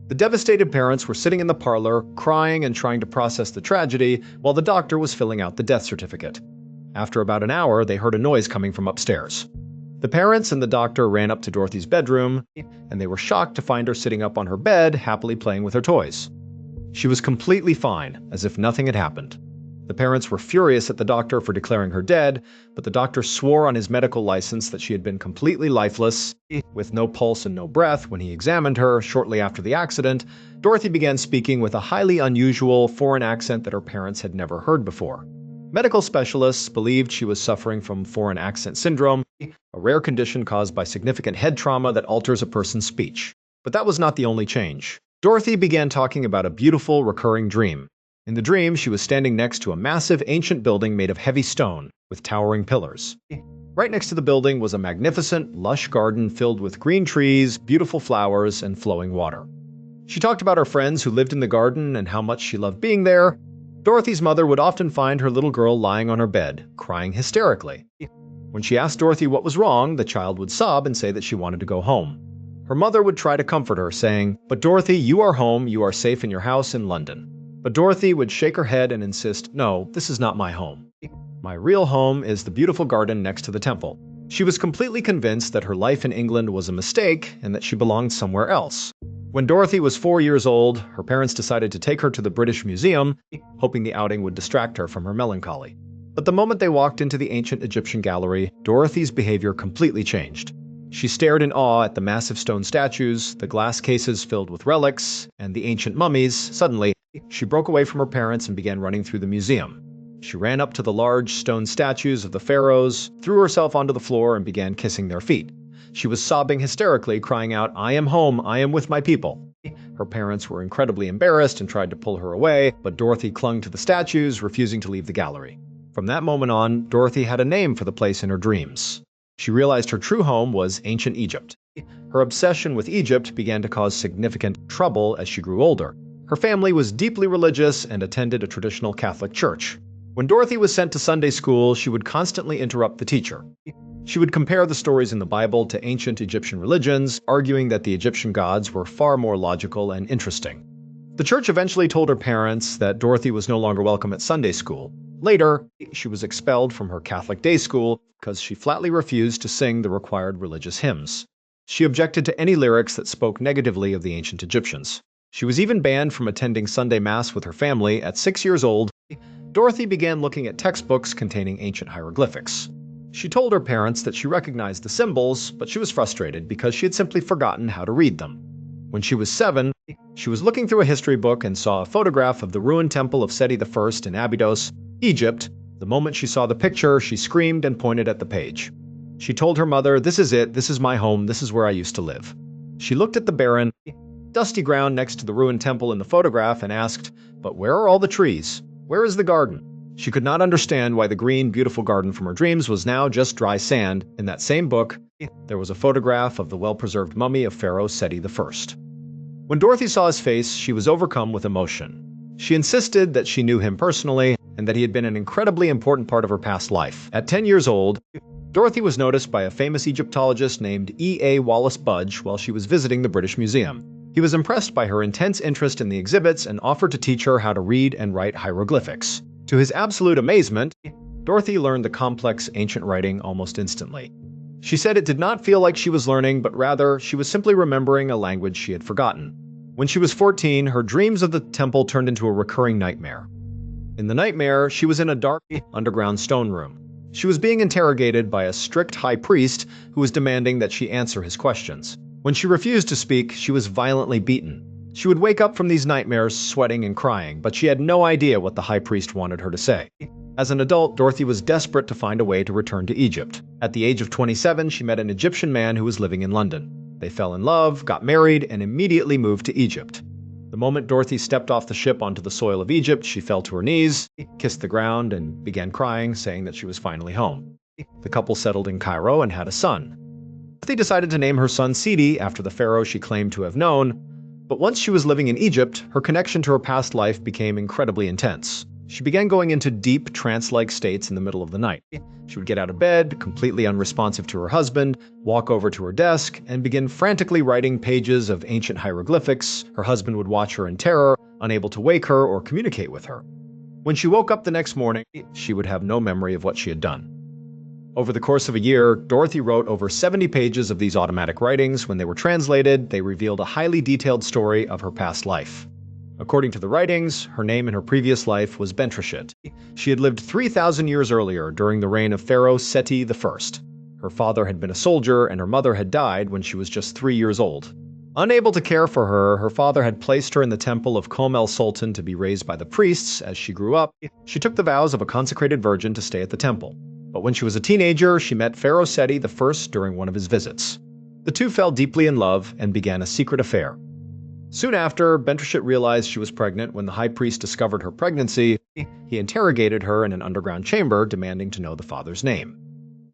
The devastated parents were sitting in the parlor, crying and trying to process the tragedy, while the doctor was filling out the death certificate. After about an hour, they heard a noise coming from upstairs. The parents and the doctor ran up to Dorothy's bedroom, and they were shocked to find her sitting up on her bed, happily playing with her toys. She was completely fine, as if nothing had happened. The parents were furious at the doctor for declaring her dead, but the doctor swore on his medical license that she had been completely lifeless, with no pulse and no breath. When he examined her shortly after the accident, Dorothy began speaking with a highly unusual foreign accent that her parents had never heard before. Medical specialists believed she was suffering from foreign accent syndrome, a rare condition caused by significant head trauma that alters a person's speech. But that was not the only change. Dorothy began talking about a beautiful, recurring dream. In the dream, she was standing next to a massive ancient building made of heavy stone, with towering pillars. Right next to the building was a magnificent, lush garden filled with green trees, beautiful flowers, and flowing water. She talked about her friends who lived in the garden and how much she loved being there. Dorothy's mother would often find her little girl lying on her bed, crying hysterically. When she asked Dorothy what was wrong, the child would sob and say that she wanted to go home. Her mother would try to comfort her, saying, "But Dorothy, you are home, you are safe in your house in London." But Dorothy would shake her head and insist, "No, this is not my home. My real home is the beautiful garden next to the temple." She was completely convinced that her life in England was a mistake and that she belonged somewhere else. When Dorothy was 4 years old, her parents decided to take her to the British Museum, hoping the outing would distract her from her melancholy. But the moment they walked into the ancient Egyptian gallery, Dorothy's behavior completely changed. She stared in awe at the massive stone statues, the glass cases filled with relics, and the ancient mummies. Suddenly, she broke away from her parents and began running through the museum. She ran up to the large stone statues of the pharaohs, threw herself onto the floor, and began kissing their feet. She was sobbing hysterically, crying out, "I am home, I am with my people." Her parents were incredibly embarrassed and tried to pull her away, but Dorothy clung to the statues, refusing to leave the gallery. From that moment on, Dorothy had a name for the place in her dreams. She realized her true home was ancient Egypt. Her obsession with Egypt began to cause significant trouble as she grew older. Her family was deeply religious and attended a traditional Catholic church. When Dorothy was sent to Sunday school, she would constantly interrupt the teacher. She would compare the stories in the Bible to ancient Egyptian religions, arguing that the Egyptian gods were far more logical and interesting. The church eventually told her parents that Dorothy was no longer welcome at Sunday school. Later, she was expelled from her Catholic day school because she flatly refused to sing the required religious hymns. She objected to any lyrics that spoke negatively of the ancient Egyptians. She was even banned from attending Sunday Mass with her family. At 6 years old, Dorothy began looking at textbooks containing ancient hieroglyphics. She told her parents that she recognized the symbols, but she was frustrated because she had simply forgotten how to read them. When she was 7, she was looking through a history book and saw a photograph of the ruined temple of Seti I in Abydos, Egypt. The moment she saw the picture, she screamed and pointed at the page. She told her mother, "This is it, this is my home, this is where I used to live." She looked at the barren, dusty ground next to the ruined temple in the photograph and asked, "But where are all the trees? Where is the garden?" She could not understand why the green, beautiful garden from her dreams was now just dry sand. In that same book, there was a photograph of the well-preserved mummy of Pharaoh Seti I. When Dorothy saw his face, she was overcome with emotion. She insisted that she knew him personally and that he had been an incredibly important part of her past life. At 10 years old, Dorothy was noticed by a famous Egyptologist named E.A. Wallace Budge while she was visiting the British Museum. He was impressed by her intense interest in the exhibits and offered to teach her how to read and write hieroglyphics. To his absolute amazement, Dorothy learned the complex ancient writing almost instantly. She said it did not feel like she was learning, but rather she was simply remembering a language she had forgotten. When she was 14, her dreams of the temple turned into a recurring nightmare. In the nightmare, she was in a dark, underground stone room. She was being interrogated by a strict high priest who was demanding that she answer his questions. When she refused to speak, she was violently beaten. She would wake up from these nightmares sweating and crying, but she had no idea what the high priest wanted her to say. As an adult, Dorothy was desperate to find a way to return to Egypt. At the age of 27, she met an Egyptian man who was living in London. They fell in love, got married, and immediately moved to Egypt. The moment Dorothy stepped off the ship onto the soil of Egypt, she fell to her knees, kissed the ground, and began crying, saying that she was finally home. The couple settled in Cairo and had a son. Dorothy decided to name her son Sidi after the pharaoh she claimed to have known. But once she was living in Egypt, her connection to her past life became incredibly intense. She began going into deep, trance-like states in the middle of the night. She would get out of bed, completely unresponsive to her husband, walk over to her desk, and begin frantically writing pages of ancient hieroglyphics. Her husband would watch her in terror, unable to wake her or communicate with her. When she woke up the next morning, she would have no memory of what she had done. Over the course of a year, Dorothy wrote over 70 pages of these automatic writings. When they were translated, they revealed a highly detailed story of her past life. According to the writings, her name in her previous life was Bentreshit. She had lived 3,000 years earlier during the reign of Pharaoh Seti I. Her father had been a soldier and her mother had died when she was just 3 years old. Unable to care for her, her father had placed her in the temple of Kom el Sultan to be raised by the priests. As she grew up, she took the vows of a consecrated virgin to stay at the temple. But when she was a teenager, she met Pharaoh Seti I during one of his visits. The two fell deeply in love and began a secret affair. Soon after, Bentreshit realized she was pregnant when the high priest discovered her pregnancy. He interrogated her in an underground chamber, demanding to know the father's name.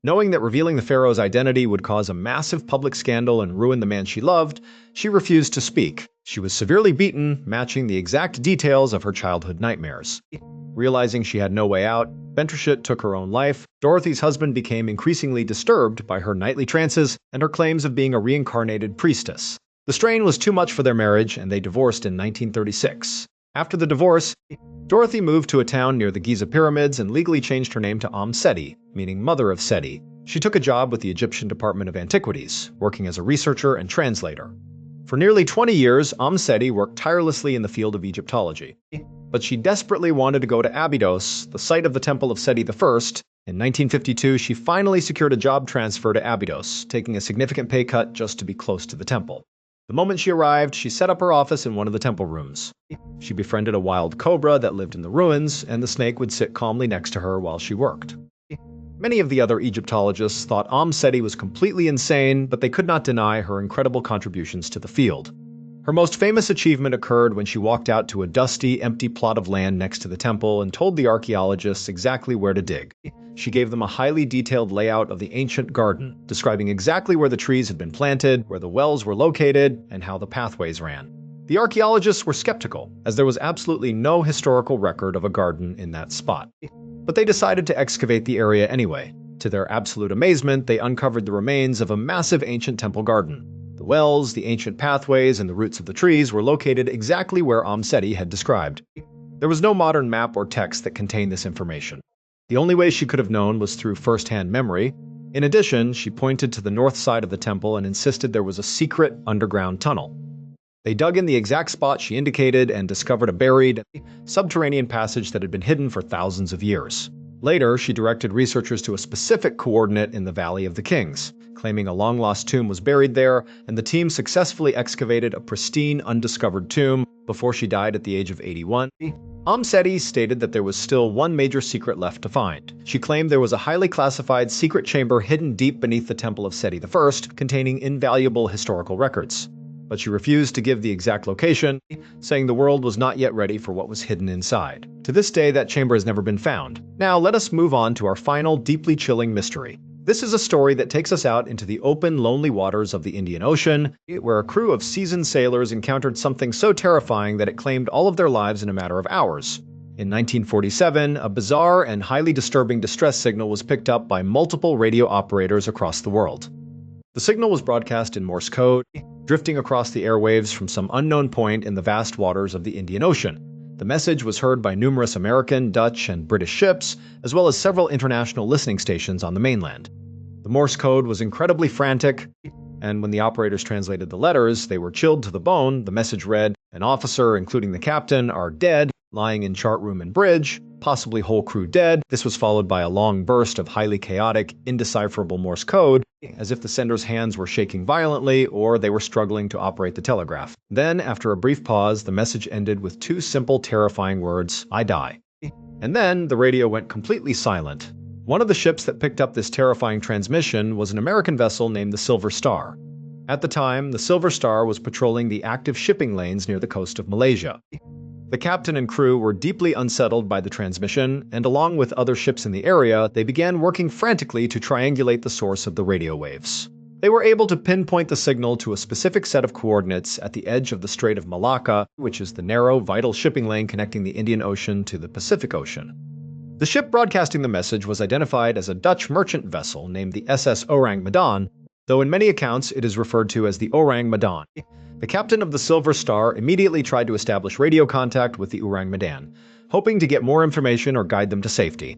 Knowing that revealing the pharaoh's identity would cause a massive public scandal and ruin the man she loved, she refused to speak. She was severely beaten, matching the exact details of her childhood nightmares. Realizing she had no way out, Bentreshit took her own life. Dorothy's husband became increasingly disturbed by her nightly trances and her claims of being a reincarnated priestess. The strain was too much for their marriage, and they divorced in 1936. After the divorce, Dorothy moved to a town near the Giza pyramids and legally changed her name to Seti, meaning Mother of Seti. She took a job with the Egyptian Department of Antiquities, working as a researcher and translator. For nearly 20 years, Seti worked tirelessly in the field of Egyptology. But she desperately wanted to go to Abydos, the site of the Temple of Seti I. In 1952, she finally secured a job transfer to Abydos, taking a significant pay cut just to be close to the temple. The moment she arrived, she set up her office in one of the temple rooms. She befriended a wild cobra that lived in the ruins, and the snake would sit calmly next to her while she worked. Many of the other Egyptologists thought Seti was completely insane, but they could not deny her incredible contributions to the field. Her most famous achievement occurred when she walked out to a dusty, empty plot of land next to the temple and told the archaeologists exactly where to dig. She gave them a highly detailed layout of the ancient garden, describing exactly where the trees had been planted, where the wells were located, and how the pathways ran. The archaeologists were skeptical, as there was absolutely no historical record of a garden in that spot. But they decided to excavate the area anyway. To their absolute amazement, they uncovered the remains of a massive ancient temple garden. The wells, the ancient pathways, and the roots of the trees were located exactly where Seti had described. There was no modern map or text that contained this information. The only way she could have known was through first-hand memory. In addition, she pointed to the north side of the temple and insisted there was a secret underground tunnel. They dug in the exact spot she indicated and discovered a buried, subterranean passage that had been hidden for thousands of years. Later, she directed researchers to a specific coordinate in the Valley of the Kings, claiming a long-lost tomb was buried there, and the team successfully excavated a pristine, undiscovered tomb before she died at the age of 81. Seti stated that there was still one major secret left to find. She claimed there was a highly classified secret chamber hidden deep beneath the Temple of Seti I, containing invaluable historical records. But she refused to give the exact location, saying the world was not yet ready for what was hidden inside. To this day, that chamber has never been found. Now, let us move on to our final, deeply chilling mystery. This is a story that takes us out into the open, lonely waters of the Indian Ocean, where a crew of seasoned sailors encountered something so terrifying that it claimed all of their lives in a matter of hours. In 1947, a bizarre and highly disturbing distress signal was picked up by multiple radio operators across the world. The signal was broadcast in Morse code, drifting across the airwaves from some unknown point in the vast waters of the Indian Ocean. The message was heard by numerous American, Dutch, and British ships, as well as several international listening stations on the mainland. The Morse code was incredibly frantic, and when the operators translated the letters, they were chilled to the bone. The message read, "An officer, including the captain, are dead, lying in chart room and bridge, possibly whole crew dead." This was followed by a long burst of highly chaotic, indecipherable Morse code, as if the sender's hands were shaking violently or they were struggling to operate the telegraph. Then, after a brief pause, the message ended with two simple, terrifying words, "I die." And then, the radio went completely silent. One of the ships that picked up this terrifying transmission was an American vessel named the Silver Star. At the time, the Silver Star was patrolling the active shipping lanes near the coast of Malaysia. The captain and crew were deeply unsettled by the transmission, and along with other ships in the area, they began working frantically to triangulate the source of the radio waves. They were able to pinpoint the signal to a specific set of coordinates at the edge of the Strait of Malacca, which is the narrow, vital shipping lane connecting the Indian Ocean to the Pacific Ocean. The ship broadcasting the message was identified as a Dutch merchant vessel named the SS Orang Medan, though in many accounts it is referred to as the Orang Medan. The captain of the Silver Star immediately tried to establish radio contact with the Orang Medan, hoping to get more information or guide them to safety.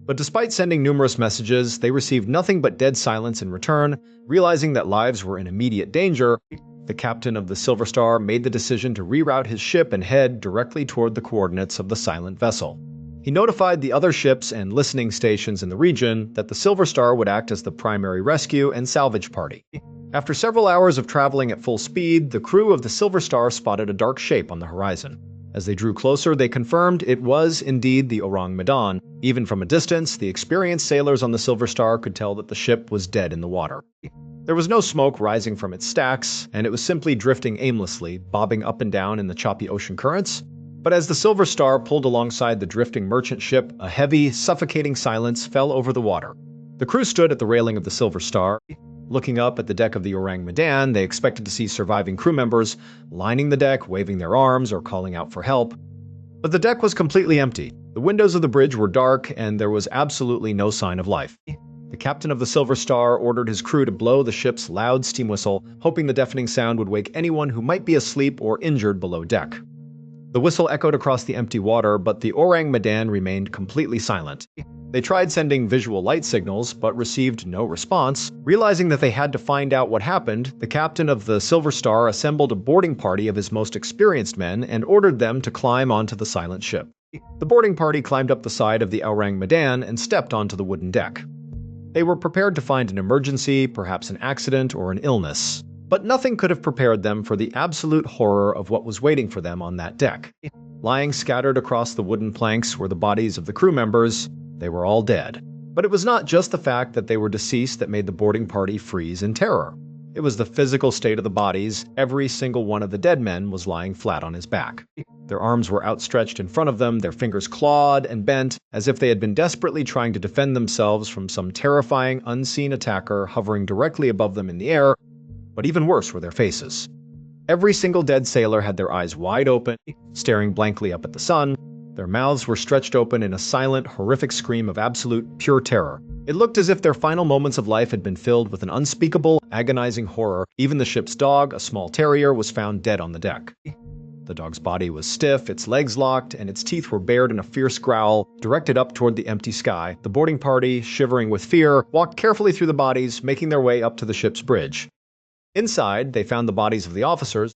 But despite sending numerous messages, they received nothing but dead silence in return. Realizing that lives were in immediate danger, the captain of the Silver Star made the decision to reroute his ship and head directly toward the coordinates of the silent vessel. He notified the other ships and listening stations in the region that the Silver Star would act as the primary rescue and salvage party. After several hours of traveling at full speed, the crew of the Silver Star spotted a dark shape on the horizon. As they drew closer, they confirmed it was indeed the Orang Medan. Even from a distance, the experienced sailors on the Silver Star could tell that the ship was dead in the water. There was no smoke rising from its stacks, and it was simply drifting aimlessly, bobbing up and down in the choppy ocean currents. But as the Silver Star pulled alongside the drifting merchant ship, a heavy, suffocating silence fell over the water. The crew stood at the railing of the Silver Star. Looking up at the deck of the Orang Medan, they expected to see surviving crew members lining the deck, waving their arms, or calling out for help. But the deck was completely empty. The windows of the bridge were dark, and there was absolutely no sign of life. The captain of the Silver Star ordered his crew to blow the ship's loud steam whistle, hoping the deafening sound would wake anyone who might be asleep or injured below deck. The whistle echoed across the empty water, but the Orang Medan remained completely silent. They tried sending visual light signals, but received no response. Realizing that they had to find out what happened, the captain of the Silver Star assembled a boarding party of his most experienced men and ordered them to climb onto the silent ship. The boarding party climbed up the side of the Orang Medan and stepped onto the wooden deck. They were prepared to find an emergency, perhaps an accident or an illness. But nothing could have prepared them for the absolute horror of what was waiting for them on that deck. Lying scattered across the wooden planks were the bodies of the crew members. They were all dead. But it was not just the fact that they were deceased that made the boarding party freeze in terror. It was the physical state of the bodies. Every single one of the dead men was lying flat on his back. Their arms were outstretched in front of them, their fingers clawed and bent, as if they had been desperately trying to defend themselves from some terrifying, unseen attacker hovering directly above them in the air. But even worse were their faces. Every single dead sailor had their eyes wide open, staring blankly up at the sun. Their mouths were stretched open in a silent, horrific scream of absolute, pure terror. It looked as if their final moments of life had been filled with an unspeakable, agonizing horror. Even the ship's dog, a small terrier, was found dead on the deck. The dog's body was stiff, its legs locked, and its teeth were bared in a fierce growl, directed up toward the empty sky. The boarding party, shivering with fear, walked carefully through the bodies, making their way up to the ship's bridge. Inside, they found the bodies of the officers,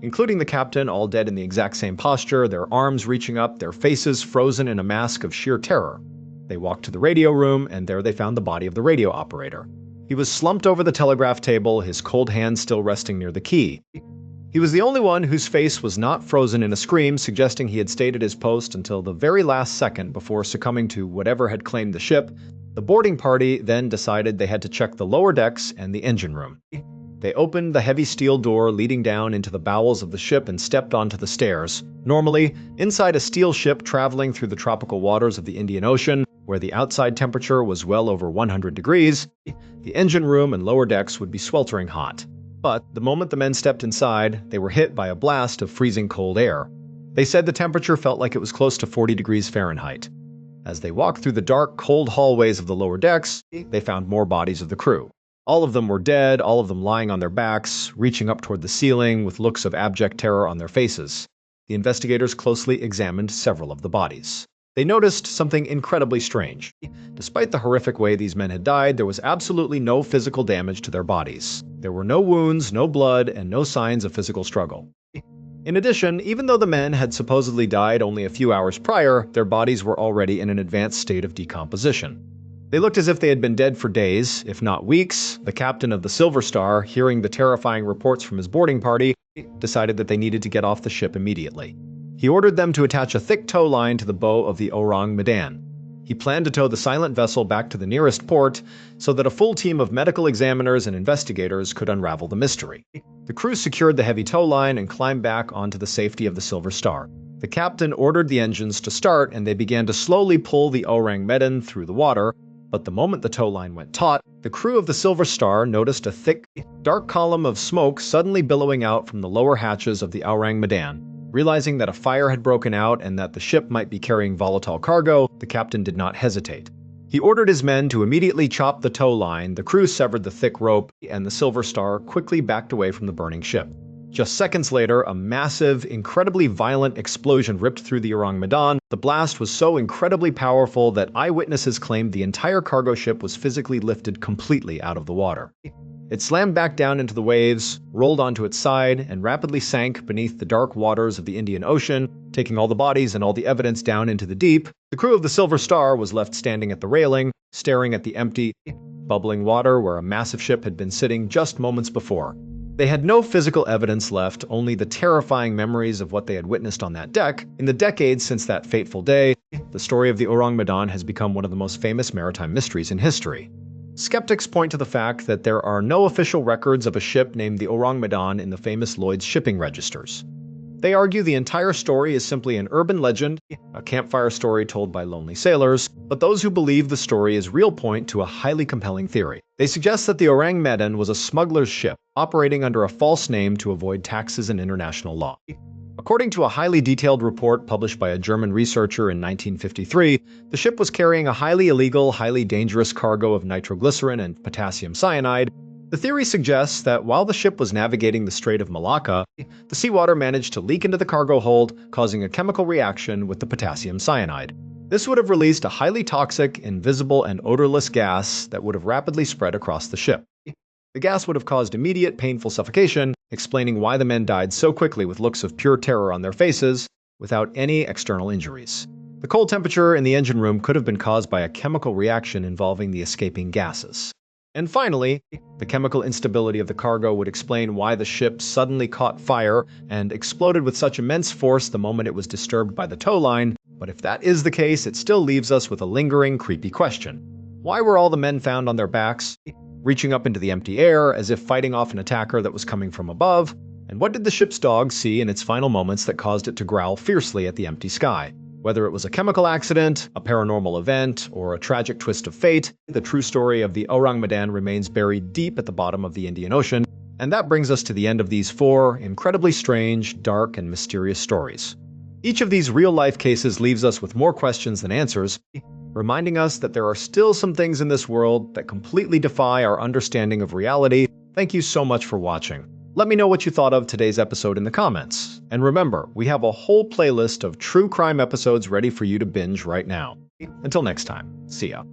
including the captain, all dead in the exact same posture, their arms reaching up, their faces frozen in a mask of sheer terror. They walked to the radio room, and there they found the body of the radio operator. He was slumped over the telegraph table, his cold hand still resting near the key. He was the only one whose face was not frozen in a scream, suggesting he had stayed at his post until the very last second before succumbing to whatever had claimed the ship. The boarding party then decided they had to check the lower decks and the engine room. They opened the heavy steel door leading down into the bowels of the ship and stepped onto the stairs. Normally, inside a steel ship traveling through the tropical waters of the Indian Ocean, where the outside temperature was well over 100 degrees, the engine room and lower decks would be sweltering hot. But the moment the men stepped inside, they were hit by a blast of freezing cold air. They said the temperature felt like it was close to 40 degrees Fahrenheit. As they walked through the dark, cold hallways of the lower decks, they found more bodies of the crew. All of them were dead, all of them lying on their backs, reaching up toward the ceiling with looks of abject terror on their faces. The investigators closely examined several of the bodies. They noticed something incredibly strange. Despite the horrific way these men had died, there was absolutely no physical damage to their bodies. There were no wounds, no blood, and no signs of physical struggle. In addition, even though the men had supposedly died only a few hours prior, their bodies were already in an advanced state of decomposition. They looked as if they had been dead for days, if not weeks. The captain of the Silver Star, hearing the terrifying reports from his boarding party, decided that they needed to get off the ship immediately. He ordered them to attach a thick tow line to the bow of the Orang Medan. He planned to tow the silent vessel back to the nearest port so that a full team of medical examiners and investigators could unravel the mystery. The crew secured the heavy tow line and climbed back onto the safety of the Silver Star. The captain ordered the engines to start, and they began to slowly pull the Orang Medan through the water. But the moment the tow line went taut, the crew of the Silver Star noticed a thick, dark column of smoke suddenly billowing out from the lower hatches of the Orang Medan. Realizing that a fire had broken out and that the ship might be carrying volatile cargo, the captain did not hesitate. He ordered his men to immediately chop the tow line, the crew severed the thick rope, and the Silver Star quickly backed away from the burning ship. Just seconds later, a massive, incredibly violent explosion ripped through the Orang Medan. The blast was so incredibly powerful that eyewitnesses claimed the entire cargo ship was physically lifted completely out of the water. It slammed back down into the waves, rolled onto its side, and rapidly sank beneath the dark waters of the Indian Ocean, taking all the bodies and all the evidence down into the deep. The crew of the Silver Star was left standing at the railing, staring at the empty, bubbling water where a massive ship had been sitting just moments before. They had no physical evidence left, only the terrifying memories of what they had witnessed on that deck. In the decades since that fateful day, the story of the Orang Medan has become one of the most famous maritime mysteries in history. Skeptics point to the fact that there are no official records of a ship named the Orang Medan in the famous Lloyd's shipping registers. They argue the entire story is simply an urban legend, a campfire story told by lonely sailors, but those who believe the story is real point to a highly compelling theory. They suggest that the Orang Medan was a smuggler's ship, operating under a false name to avoid taxes and international law. According to a highly detailed report published by a German researcher in 1953, the ship was carrying a highly illegal, highly dangerous cargo of nitroglycerin and potassium cyanide. The theory suggests that while the ship was navigating the Strait of Malacca, the seawater managed to leak into the cargo hold, causing a chemical reaction with the potassium cyanide. This would have released a highly toxic, invisible, and odorless gas that would have rapidly spread across the ship. The gas would have caused immediate, painful suffocation, explaining why the men died so quickly with looks of pure terror on their faces, without any external injuries. The cold temperature in the engine room could have been caused by a chemical reaction involving the escaping gases. And finally, the chemical instability of the cargo would explain why the ship suddenly caught fire and exploded with such immense force the moment it was disturbed by the tow line. But if that is the case, it still leaves us with a lingering, creepy question. Why were all the men found on their backs, reaching up into the empty air as if fighting off an attacker that was coming from above? And what did the ship's dog see in its final moments that caused it to growl fiercely at the empty sky? Whether it was a chemical accident, a paranormal event, or a tragic twist of fate, the true story of the Orang Medan remains buried deep at the bottom of the Indian Ocean. And that brings us to the end of these 4 incredibly strange, dark, and mysterious stories. Each of these real-life cases leaves us with more questions than answers, reminding us that there are still some things in this world that completely defy our understanding of reality. Thank you so much for watching. Let me know what you thought of today's episode in the comments. And remember, we have a whole playlist of true crime episodes ready for you to binge right now. Until next time, see ya.